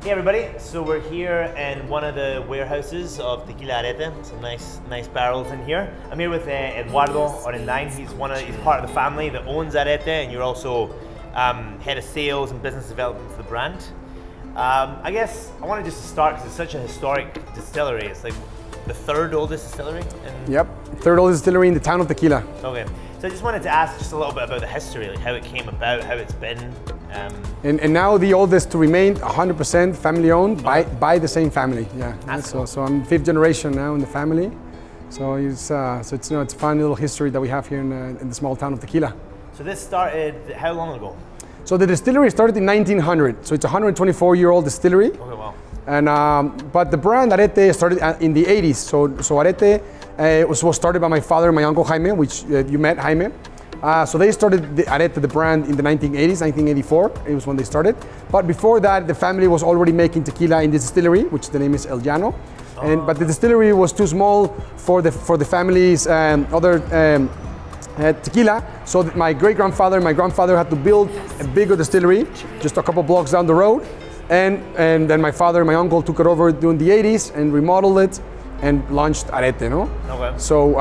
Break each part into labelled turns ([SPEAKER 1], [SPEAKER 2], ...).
[SPEAKER 1] Hey everybody, so we're here in one of the warehouses of Tequila Arette. Some nice barrels in here. I'm here with Eduardo Orendain. He's part of the family that owns Arette, and you're also head of sales and business development for the brand. I guess I wanted just to start because it's such a historic distillery. It's like the third oldest distillery.
[SPEAKER 2] Yep, third oldest distillery in the town of Tequila.
[SPEAKER 1] Okay, so I just wanted to ask just a little bit about the history, like how it came about, how it's been.
[SPEAKER 2] And now the oldest to remain 100% family owned by the same family. Yeah. So I'm fifth generation now in the family. So it's a fun little history that we have here in the small town of Tequila.
[SPEAKER 1] So this started how long ago?
[SPEAKER 2] So the distillery started in 1900. So it's a 124-year-old distillery.
[SPEAKER 1] Okay, wow.
[SPEAKER 2] And but the brand Arette started in the 80s. So Arette was started by my father and my uncle Jaime, which you met Jaime. So they started Arette, the brand, in the 1980s, 1984. It was when they started. But before that, the family was already making tequila in this distillery, which the name is El Llano. But the distillery was too small for the family's other tequila. So my great-grandfather and my grandfather had to build a bigger distillery, just a couple blocks down the road. And then my father and my uncle took it over during the 80s and remodeled it and launched Arette, no? Okay. So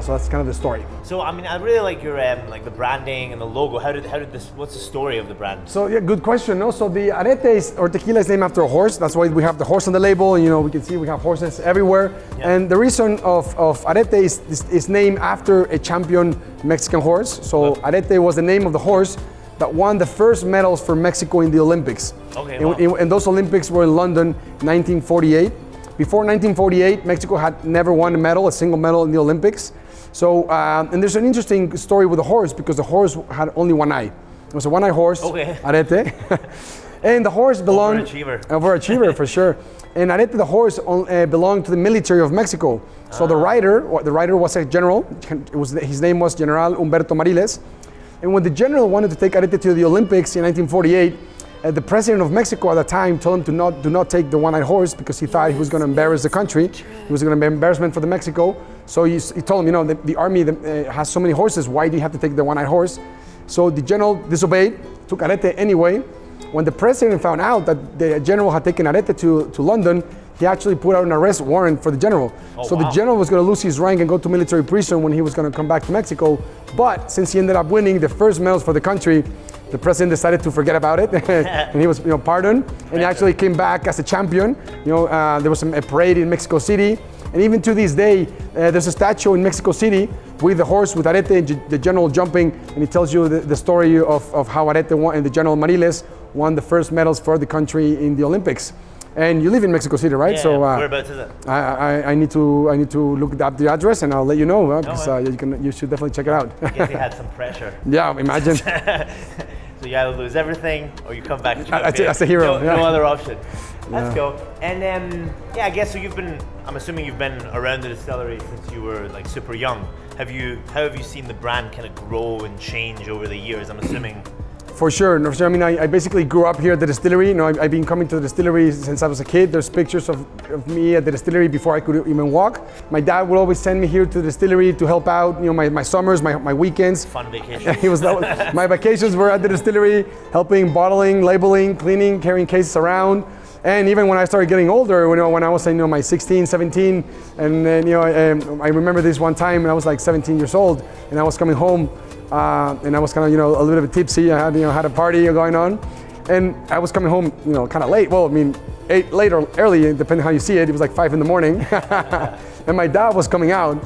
[SPEAKER 2] so that's kind of the story.
[SPEAKER 1] So I mean, I really like your like the branding and the logo. How did this? What's the story of the brand?
[SPEAKER 2] So yeah, good question. No, so the Arette or tequila is named after a horse. That's why we have the horse on the label. And, we can see we have horses everywhere. Yeah. And the reason of Arette is named after a champion Mexican horse. So Arette was the name of the horse that won the first medals for Mexico in the Olympics. Okay. And those Olympics were in London, 1948. Before 1948, Mexico had never won a single medal in the Olympics. So, and there's an interesting story with the horse because the horse had only one eye. It was a one-eye horse, Arette. And the horse belonged... Overachiever, for sure. And Arette, the horse, belonged to the military of Mexico. So the rider was a general. His name was General Humberto Mariles. And when the general wanted to take Arette to the Olympics in 1948, the president of Mexico at the time told him to do not take the one-eyed horse because he thought he was going to embarrass the country. It was going to be an embarrassment for the Mexico. So he told him, the army has so many horses. Why do you have to take the one-eyed horse? So the general disobeyed, took Arette anyway. When the president found out that the general had taken Arette to London, he actually put out an arrest warrant for the general. The general was going to lose his rank and go to military prison when he was going to come back to Mexico. But since he ended up winning the first medals for the country, the president decided to forget about it, and he was, pardoned. And he actually came back as a champion. There was a parade in Mexico City, and even to this day, there's a statue in Mexico City with the horse with Arette and the general jumping, and it tells you the story of how Arette won and the General Mariles won the first medals for the country in the Olympics. And you live in Mexico City, right?
[SPEAKER 1] Yeah, so whereabouts is it?
[SPEAKER 2] I need to look up the address and I'll let you know because you should definitely check it out.
[SPEAKER 1] I guess you had some pressure.
[SPEAKER 2] Yeah, imagine.
[SPEAKER 1] So you either lose everything or you come back.
[SPEAKER 2] As a hero.
[SPEAKER 1] No other option. Let's go. And then I guess so. I'm assuming you've been around the distillery since you were like super young. How have you seen the brand kind of grow and change over the years? I'm assuming.
[SPEAKER 2] For sure. I mean, I basically grew up here at the distillery. I've been coming to the distillery since I was a kid. There's pictures of me at the distillery before I could even walk. My dad would always send me here to the distillery to help out, my summers, my weekends.
[SPEAKER 1] Fun vacations.
[SPEAKER 2] My vacations were at the distillery, helping, bottling, labeling, cleaning, carrying cases around. And even when I started getting older, when I was my 16, 17, and then, I remember this one time when I was like 17 years old, and I was coming home, and I was kind of, a little bit tipsy. I had a party going on, and I was coming home, kind of late. Well, I mean, late or early, depending how you see it. It was like 5 a.m. And my dad was coming out,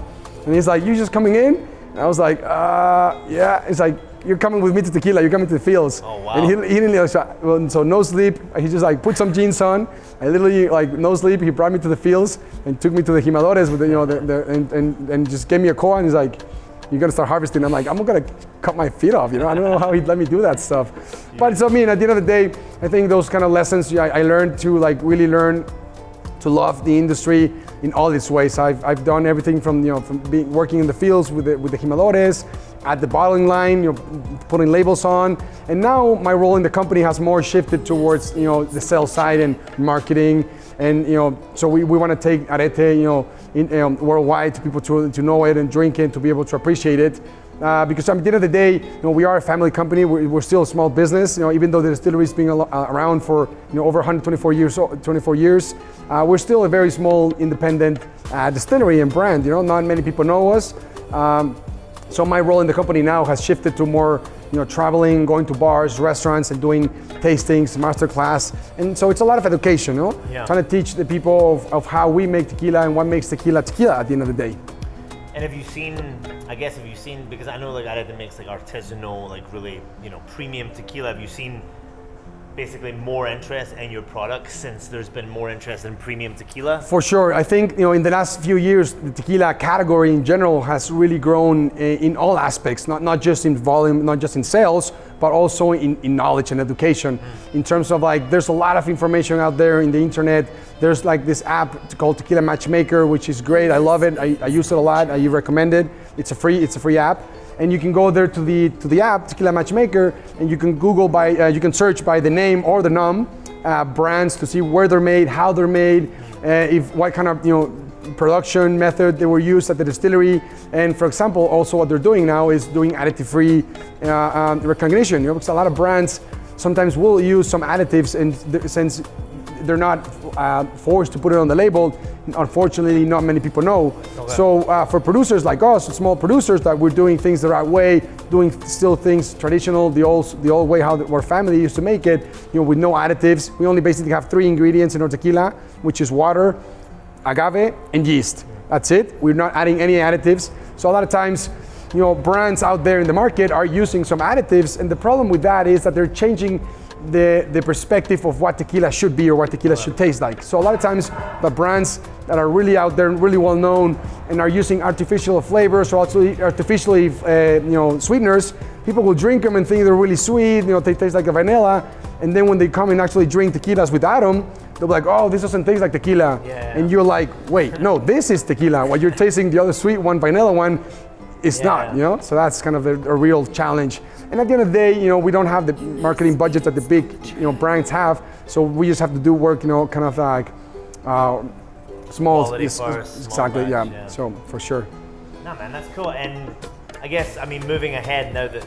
[SPEAKER 2] and he's like, "You just coming in?" And I was like, "Yeah." It's like, "You're coming with me to Tequila. You're coming to the fields."
[SPEAKER 1] Oh wow!
[SPEAKER 2] And he didn't. So no sleep. He just like put some jeans on. I literally no sleep. He brought me to the fields and took me to the Jimadores with and just gave me a call and he's like, "You're gonna start harvesting." I'm like, "I'm gonna cut my feet off." I don't know how he'd let me do that stuff. But so at the end of the day, I think those kind of lessons I learned to really learn to love the industry in all its ways. I've done everything from working in the fields with the Jimadores, at the bottling line, putting labels on, and now my role in the company has more shifted towards the sales side and marketing, and so we want to take Arette worldwide to people to know it and drink it, to be able to appreciate it. because at the end of the day, we are a family company. We're still a small business. Even though the distillery's been around for over 124 years, we're still a very small independent distillery and brand. Not many people know us. So my role in the company now has shifted to more, traveling, going to bars, restaurants, and doing tastings, masterclass. And so it's a lot of education, trying to teach the people of how we make tequila and what makes tequila at the end of the day.
[SPEAKER 1] And have you seen, because I know like Arette makes like artisanal, like really, premium tequila. Have you seen basically more interest in your products since there's been more interest in premium tequila?
[SPEAKER 2] For sure. I think, in the last few years, the tequila category in general has really grown in all aspects, not just in volume, not just in sales, but also in knowledge and education. In terms of there's a lot of information out there in the internet. There's like this app called Tequila Matchmaker, which is great. I love it. I use it a lot. I recommend it. It's a free app. And you can go there to the app, Tequila Matchmaker, and you can you can search by the name or the num brands to see where they're made, how they're made, what kind of production method they were used at the distillery. And for example, also what they're doing now is doing additive-free recognition. Because a lot of brands sometimes will use some additives, and since they're not forced to put it on the label, unfortunately not many people know. Okay. So for producers like us, small producers, that we're doing things the right way, doing still things traditional, the old way how our family used to make it, with no additives. We only basically have 3 ingredients in our tequila, which is water, agave, and yeast. That's it. We're not adding any additives. So a lot of times, brands out there in the market are using some additives, and the problem with that is that they're changing the perspective of what tequila should be or what tequila should taste like. So a lot of times the brands that are really out there and really well known and are using artificial flavors or also artificially sweeteners, people will drink them and think they're really sweet, they taste like a vanilla, and then when they come and actually drink tequilas without them, they'll be like, oh, this doesn't taste like tequila. Yeah. And you're like, wait, no, this is tequila. While you're tasting the other sweet one, vanilla one, it's not, So that's kind of a real challenge. And at the end of the day, we don't have the marketing budget that the big, brands have. So we just have to do work, kind of like small.
[SPEAKER 1] Quality first,
[SPEAKER 2] exactly,
[SPEAKER 1] batch,
[SPEAKER 2] yeah. So for sure.
[SPEAKER 1] No, man, that's cool. And I guess, moving ahead now that,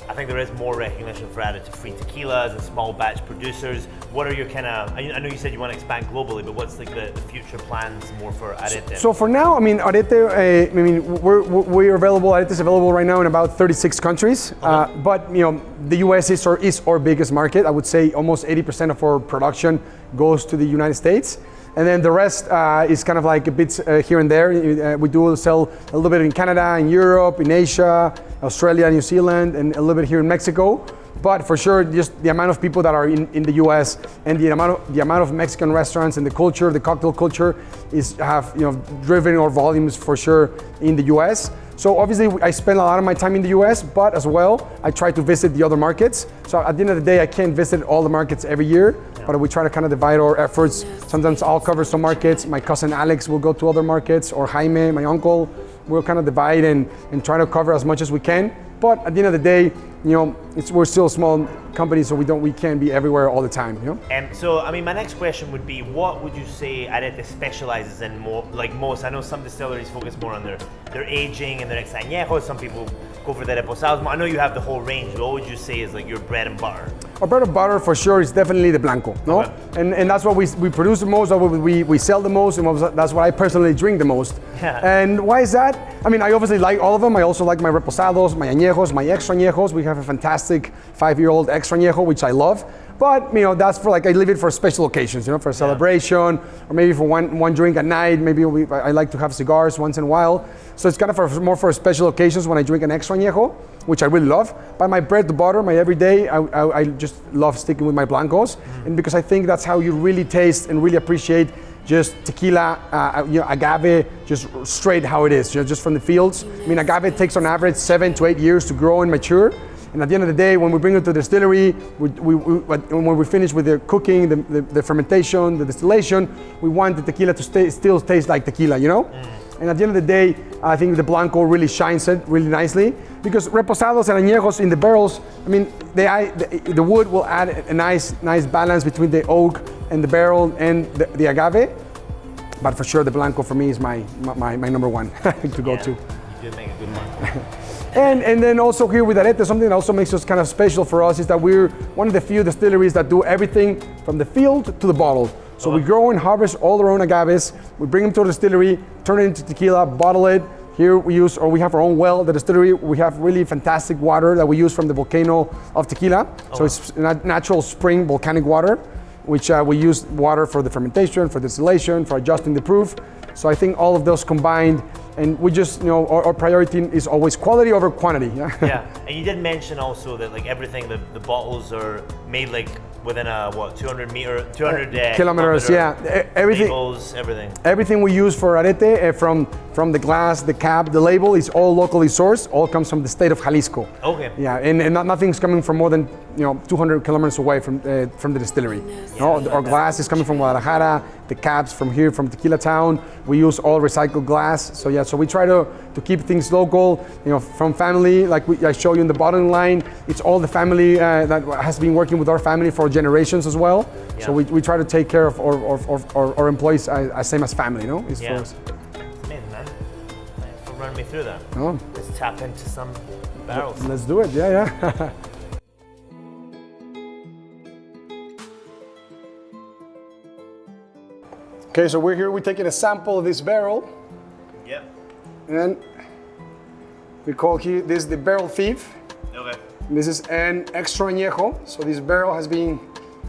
[SPEAKER 1] I think there is more recognition for additive-free tequilas and small batch producers. What are your I know you said you want to expand globally, but what's like the future plans more for Arette?
[SPEAKER 2] So for now, Arette, we're available, Arette is available right now in about 36 countries. Okay. But, the US is our biggest market. I would say almost 80% of our production goes to the United States. And then the rest is kind of like a bit here and there. We do sell a little bit in Canada, in Europe, in Asia, Australia, New Zealand, and a little bit here in Mexico. But for sure, just the amount of people that are in the US and the amount of Mexican restaurants and the culture, the cocktail culture, have driven our volumes for sure in the US. So obviously I spend a lot of my time in the US, but as well, I try to visit the other markets. So at the end of the day, I can't visit all the markets every year, but we try to kind of divide our efforts. Sometimes I'll cover some markets. My cousin Alex will go to other markets, or Jaime, my uncle, we'll kind of divide and try to cover as much as we can. But at the end of the day, we're still a small company, so we can't be everywhere all the time.
[SPEAKER 1] So, my next question would be, what would you say Arette specializes in more, like most? I know some distilleries focus more on their aging and their ex añejos. Some people go for the reposados. I know you have the whole range, but what would you say is like your bread and butter?
[SPEAKER 2] Our bread and butter for sure is definitely the Blanco, no? Okay. And that's what we produce the most, that's what we sell the most, and that's what I personally drink the most. Yeah. And why is that? I obviously like all of them. I also like my reposados, my añejos, my extra añejos. We have a fantastic 5-year-old extra añejo, which I love. But that's for I leave it for special occasions, for a celebration, or maybe for one drink at night. Maybe I like to have cigars once in a while. So it's kind of more for special occasions when I drink an extra añejo, which I really love. But my bread to butter, my everyday, I just love sticking with my blancos, and because I think that's how you really taste and really appreciate just tequila, agave, just straight how it is, just from the fields. Agave takes on average 7 to 8 years to grow and mature. And at the end of the day, when we bring it to the distillery, when we finish with the cooking, the fermentation, the distillation, we want the tequila to still taste like tequila, And at the end of the day, I think the Blanco really shines it really nicely, because reposados and añejos in the barrels, the wood will add a nice balance between the oak and the barrel and the agave. But for sure, the Blanco for me is my number one to go to.
[SPEAKER 1] You did make a good one.
[SPEAKER 2] And then also here with Arette, something that also makes us kind of special for us is that we're one of the few distilleries that do everything from the field to the bottle. So we grow and harvest all our own agaves, we bring them to the distillery, turn it into tequila, bottle it. Here we have our own well at the distillery. We have really fantastic water that we use from the volcano of Tequila. So it's natural spring volcanic water, which we use water for the fermentation, for distillation, for adjusting the proof. So I think all of those combined, and we just, our priority is always quality over quantity.
[SPEAKER 1] Yeah, and you did mention also that like everything, the bottles are made like within a 200
[SPEAKER 2] kilometers. Yeah, everything.
[SPEAKER 1] Labels, everything.
[SPEAKER 2] Everything we use for Arette, from the glass, the cap, the label, is all locally sourced. All comes from the state of Jalisco.
[SPEAKER 1] Okay.
[SPEAKER 2] Yeah, and nothing's coming from more than 200 kilometers away from the distillery. Our glass is coming from Guadalajara. The caps from here, from Tequila Town. We use all recycled glass. So yeah, so we try to keep things local. From family, like I show you in the bottom line. It's all the family that has been working with our family for generations as well. Yeah. So we try to take care of our employees as same as family. It's for us.
[SPEAKER 1] Amazing, man. Thanks for running me through that.
[SPEAKER 2] Oh.
[SPEAKER 1] Let's tap into some barrels.
[SPEAKER 2] Let's do it. Yeah. Okay, so we're taking a sample of this barrel.
[SPEAKER 1] Yep.
[SPEAKER 2] And we call this the barrel thief.
[SPEAKER 1] Okay.
[SPEAKER 2] This is an extra añejo. So this barrel has been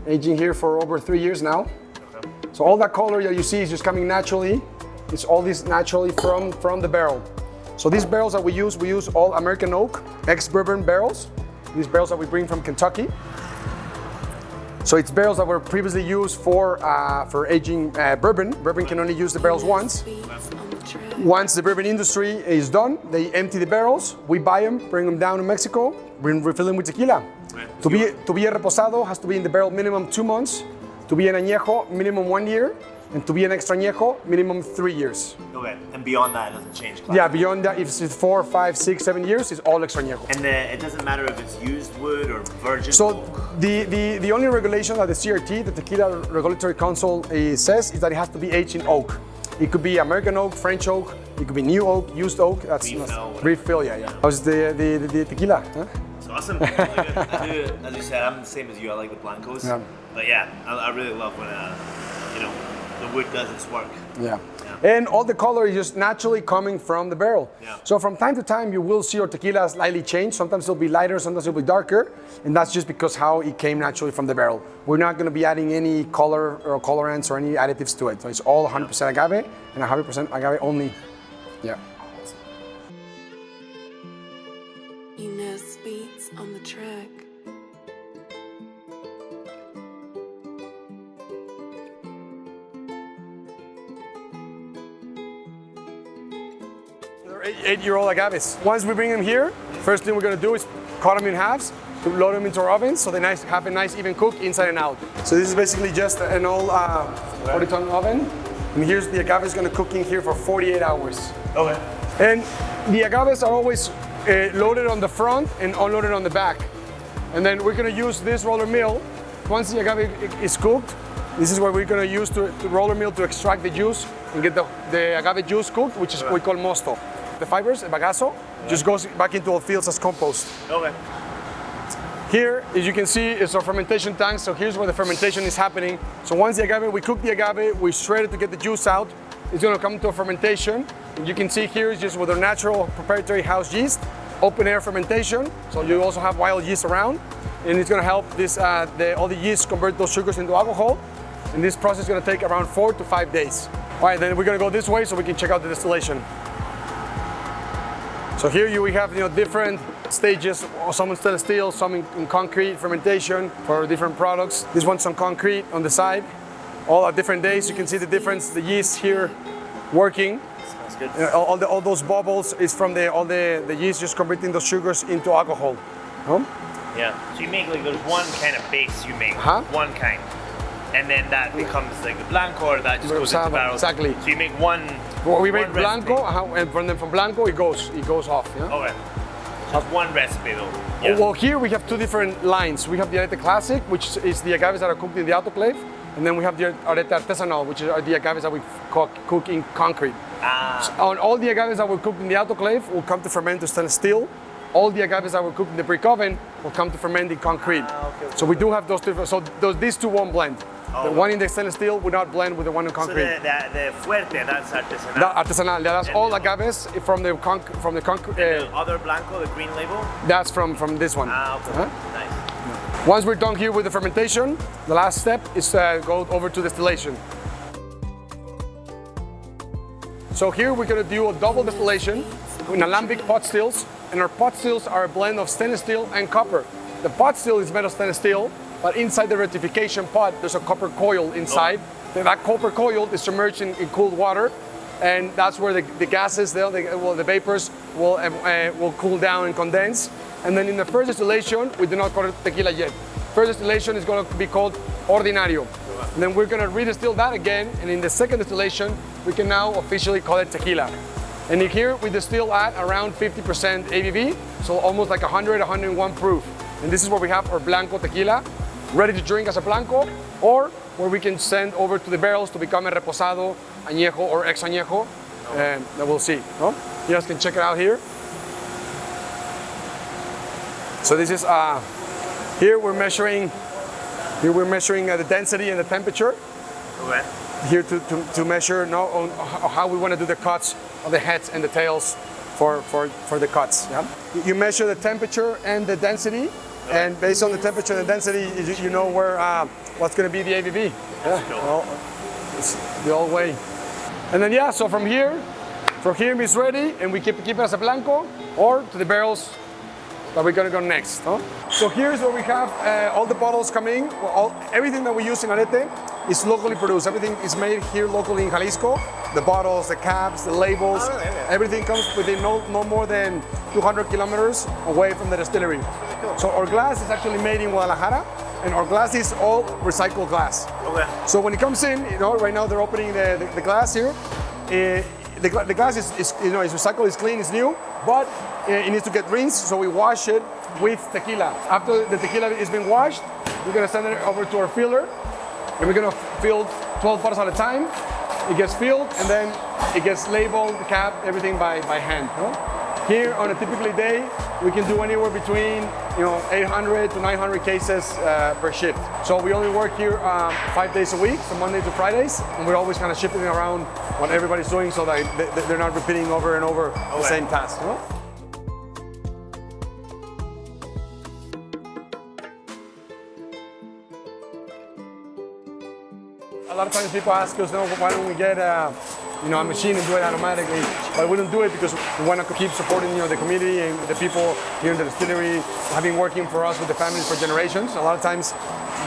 [SPEAKER 2] aging here for over 3 years now. Okay. So all that color that you see is just coming naturally. It's all this naturally from the barrel. So these barrels that we use all American oak, ex-bourbon barrels. These barrels that we bring from Kentucky. So it's barrels that were previously used for aging bourbon. Bourbon can only use the barrels once. Once the bourbon industry is done, they empty the barrels. We buy them, bring them down to Mexico, refill them with tequila. To be a reposado has to be in the barrel minimum 2 months. To be an añejo, minimum 1 year. And to be an extra añejo, minimum 3 years.
[SPEAKER 1] Okay, and beyond that, it doesn't change.
[SPEAKER 2] Yeah, beyond that, if it's 4, 5, 6, 7 years, it's all extra añejo.
[SPEAKER 1] And it doesn't matter if it's used wood or virgin.
[SPEAKER 2] So the only regulation that the CRT, the Tequila Regulatory Council, says is that it has to be aged in oak. It could be American oak, French oak, it could be new oak, used oak. That's refill, yeah. How's the tequila? Huh?
[SPEAKER 1] It's awesome. Really good. I do, as you said, I'm the same as you. I like the blancos. Yeah. But yeah, I really love when the wood does its work.
[SPEAKER 2] Yeah. And all the color is just naturally coming from the barrel.
[SPEAKER 1] Yeah.
[SPEAKER 2] So from time to time, you will see your tequila slightly change. Sometimes it'll be lighter, sometimes it'll be darker. And that's just because how it came naturally from the barrel. We're not going to be adding any color or colorants or any additives to it. So it's all 100% agave and 100% agave only. Yeah.
[SPEAKER 3] Beats on the track.
[SPEAKER 2] They're 8-year-old agaves. Once we bring them here, first thing we're going to do is cut them in halves to load them into our ovens so they have a nice even cook inside and out. So this is basically just an old 40-ton oven. And here's the agaves going to cook in here for 48 hours.
[SPEAKER 1] Okay.
[SPEAKER 2] And the agaves are always loaded on the front and unloaded on the back. And then we're going to use this roller mill. Once the agave is cooked, this is what we're going to use to roller mill to extract the juice and get the agave juice cooked, which is what we call mosto. The fibers, the bagazo, just goes back into our fields as compost.
[SPEAKER 1] Okay.
[SPEAKER 2] Here, as you can see, is our fermentation tank. So here's where the fermentation is happening. So once the agave, we cook the agave, we shred it to get the juice out. It's going to come to a fermentation. And you can see here is just with our natural proprietary house yeast, open air fermentation. So you also have wild yeast around. And it's going to help this, all the yeast convert those sugars into alcohol. And this process is going to take around 4 to 5 days. All right, then we're going to go this way so we can check out the distillation. So here we have different stages, some in stainless steel, some in concrete fermentation for different products. This one's on concrete on the side. All at different days, you can see the difference, the yeast here working.
[SPEAKER 1] Smells good.
[SPEAKER 2] All those bubbles is from all the yeast just converting those sugars into alcohol.
[SPEAKER 1] Yeah, so you make there's one kind of base you make, one kind. And then that becomes like the blanco, or that just goes into barrels.
[SPEAKER 2] Exactly.
[SPEAKER 1] So you make one.
[SPEAKER 2] Well, we make blanco, and from blanco it goes off. Yeah?
[SPEAKER 1] Okay. So it's one recipe though. Yeah.
[SPEAKER 2] Well, here we have 2 different lines. We have the Arette Classic, which is the agaves that are cooked in the autoclave, and then we have the Arette Artesanal, which are the agaves that we cook in concrete. So on all the agaves that were cooked in the autoclave will come to ferment to stainless steel. all the agaves that were cooked in the brick oven will come to ferment in concrete.
[SPEAKER 1] Okay.
[SPEAKER 2] So we do have those different, so these two won't blend. The one in the stainless steel would not blend with the one in concrete.
[SPEAKER 1] So the fuerte, that's artesanal.
[SPEAKER 2] That artesanal, that's all agaves from the concrete.
[SPEAKER 1] The other blanco, the green label?
[SPEAKER 2] That's from this one.
[SPEAKER 1] Okay. Nice.
[SPEAKER 2] Once we're done here with the fermentation, the last step is to go over to distillation. So here we're going to do a double distillation in alembic pot stills, and our pot stills are a blend of stainless steel and copper. The pot still is made of stainless steel, but inside the rectification pot there's a copper coil inside. That copper coil is submerged in cooled water, and that's where the gases, the vapors will cool down and condense. And then in the first distillation, we do not call it tequila yet. First distillation is going to be called ordinario. And then we're going to redistill that again, and in the second distillation, we can now officially call it tequila. And in here, we distill at around 50% ABV, so almost like 100, 101 proof. And this is where we have our blanco tequila, ready to drink as a blanco, or where we can send over to the barrels to become a reposado, añejo, or ex añejo, and that we'll see. No? You guys can check it out here. So this is, here we're measuring the density and the temperature.
[SPEAKER 1] Okay.
[SPEAKER 2] Here to measure on how we want to do the cuts of the heads and the tails for the cuts. Yeah? You measure the temperature and the density, and based on the temperature and the density, you know where what's going to be the ABV. Yeah. Well, it's the old way. And then yeah, so from here it's ready, and we keep it as a blanco or to the barrels that we're going to go next. Huh? So here's where we have all the bottles coming. Everything that we use in Arette is locally produced. Everything is made here locally in Jalisco. The bottles, the caps, the labels, everything comes within no more than 200 kilometers away from the distillery. So our glass is actually made in Guadalajara, and our glass is all recycled glass. Okay. So when it comes in, right now they're opening the glass here. The glass is recycled, it's clean, it's new, but it needs to get rinsed, so we wash it with tequila. After the tequila is been washed, we're gonna send it over to our filler, and we're gonna fill 12 bottles at a time. It gets filled, and then it gets labeled, the cap, everything by hand. Here on a typical day, we can do anywhere between 800 to 900 cases per shift. So we only work here 5 days a week, so Monday to Fridays, and we're always kind of shifting around what everybody's doing so that they're not repeating over and over the same task. A lot of times people ask us, why don't we get a machine and do it automatically? But we don't do it because we want to keep supporting the community and the people here in the distillery have been working for us with the families for generations. A lot of times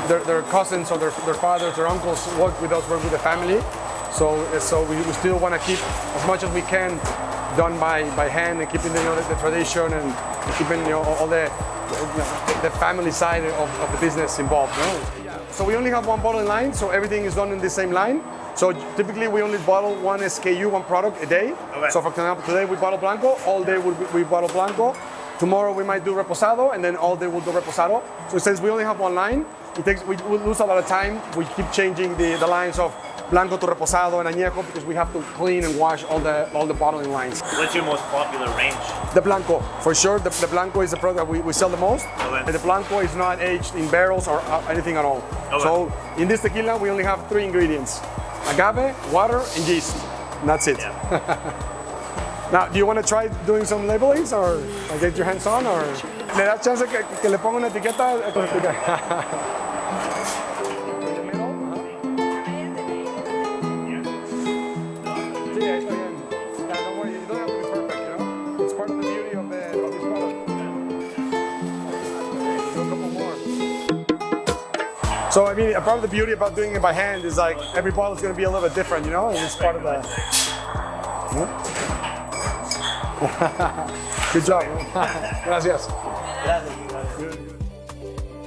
[SPEAKER 2] their cousins or their fathers, their uncles work with us, work with the family. So we still want to keep as much as we can done by hand and keeping the tradition and keeping all the family side of the business involved. So we only have one bottle in line, so everything is done in the same line. So typically we only bottle one SKU, one product a day. Okay. So for example, today we bottle Blanco, all day we bottle Blanco. Tomorrow we might do Reposado, and then all day we'll do Reposado. So since we only have one line, we lose a lot of time. We keep changing the lines of Blanco to Reposado and Añejo because we have to clean and wash all the bottling lines.
[SPEAKER 1] What's your most popular range?
[SPEAKER 2] The Blanco, for sure. The Blanco is the product that we sell the most. Okay. And the Blanco is not aged in barrels or anything at all. Okay. So in this tequila, we only have 3 ingredients: agave, water, and yeast. And that's it. Yeah. Now, do you want to try doing some labelings or get your hands on? Or le da chance que le ponga una etiqueta? So I mean, a part of the beauty about doing it by hand is like every bottle is going to be a little bit different, and it's part of the. Good job. Gracias.
[SPEAKER 1] Gracias.